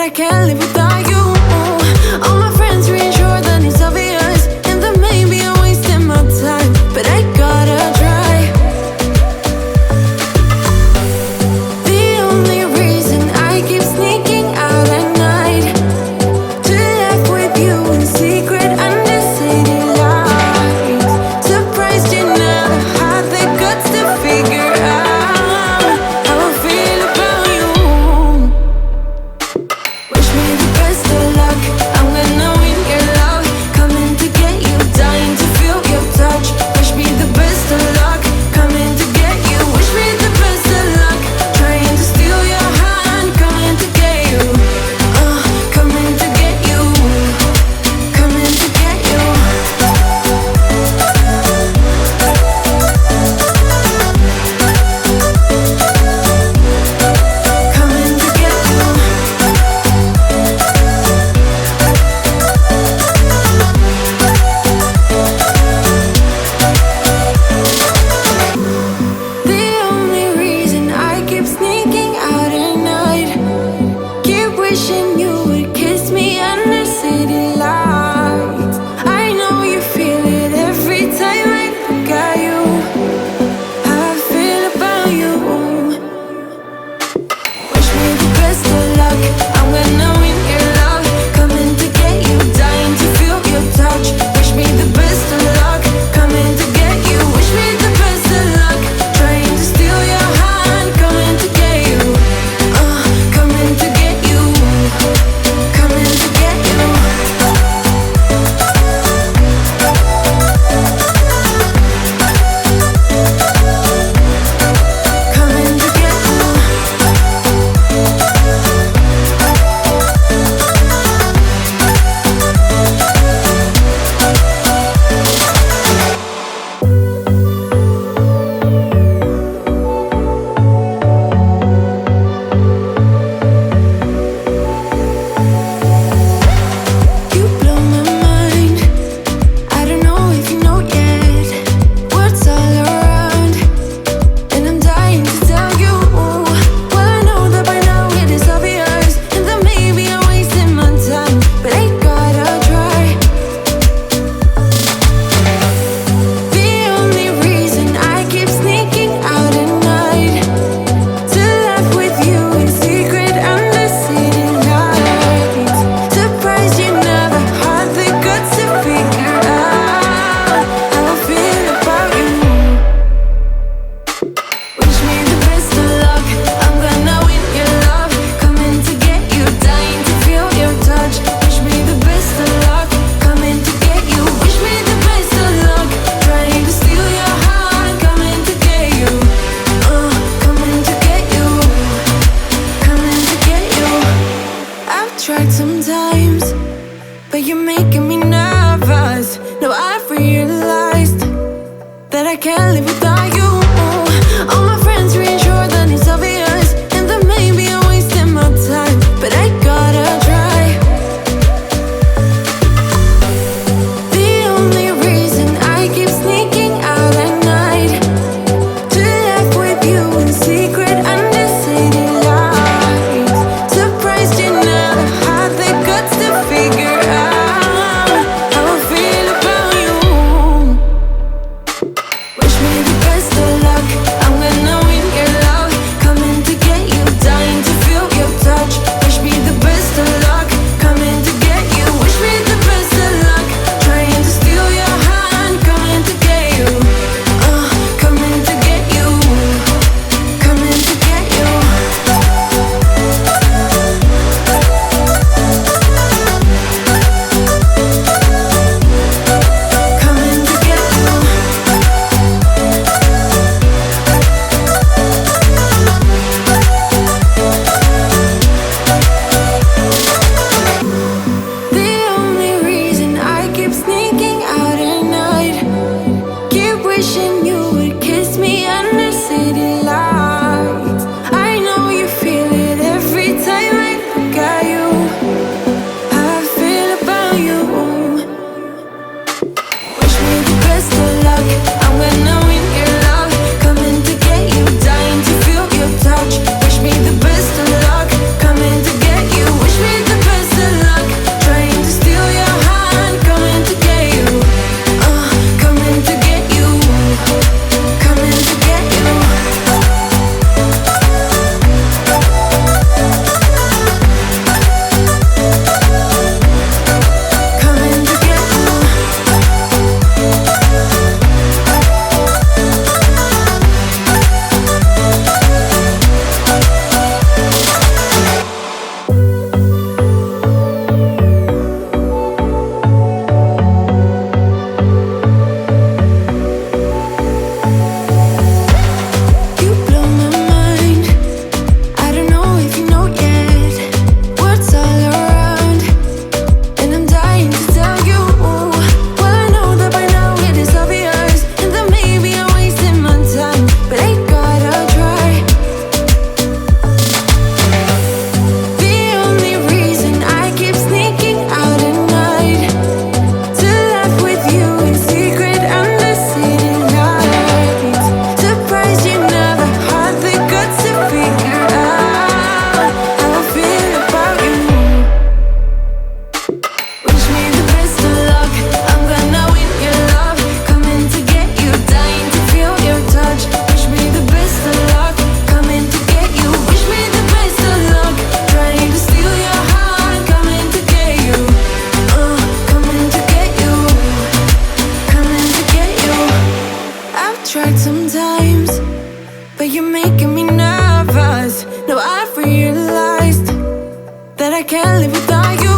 I can't live without you. All my friends reassure that it's obvious, and that maybe I'm wasting my time, but I gotta try. The only reason I keep sneaking out at night to laugh with you in secret under city lights. Surprised you never had the guts to figure out how I feel about you. Wish me the best of luck, I'm gonna win your love. Coming to get you, dying to feel your touch. Wish me the best of luck, coming to get you. Wish me the best of luck, trying to steal your hand. Coming to get you, coming to get you, coming to get you. Coming to get you. The only reason I keep sneaking out at night, keep wishing you would kiss me under city lights. I know you feel it every time I look at you, how I feel about you. Wish me the best of luck, I'm gonna win your love. Coming to get you, dying to feel your touch. Wish me the best of luck, coming to get you. Wish me the best of luck, trying to steal your hand. Coming to get you, coming to get you, coming to get you. Coming to get you. You blow my mind. I don't know if you know yet. Words all around, and I'm dying to tell you. Well, I know that by now it is obvious, and that maybe I'm wasting my time, but I gotta try. The only reason I keep sneaking out at night to laugh with you in secret under city lights. Surprised you never had the guts to figure out how I feel about you. Wish me the best of luck, I'm gonna win your love. Coming to get you, dying to feel your touch. Wish me the best of luck, coming to get you. Wish me the best of luck, trying to steal your heart. Coming to get you, coming to get you, coming to get you. I've tried sometimes, but you're making me nervous. Now I've realized that I can't live without you. All my friends reassure that it's obvious, and that maybe I'm wasting my time, but I gotta try. The only reason I keep sneaking out at night to laugh with you in secret under city lights. Surprised you never had the guts to figure out how I feel about you. Wish me the I can't live without you.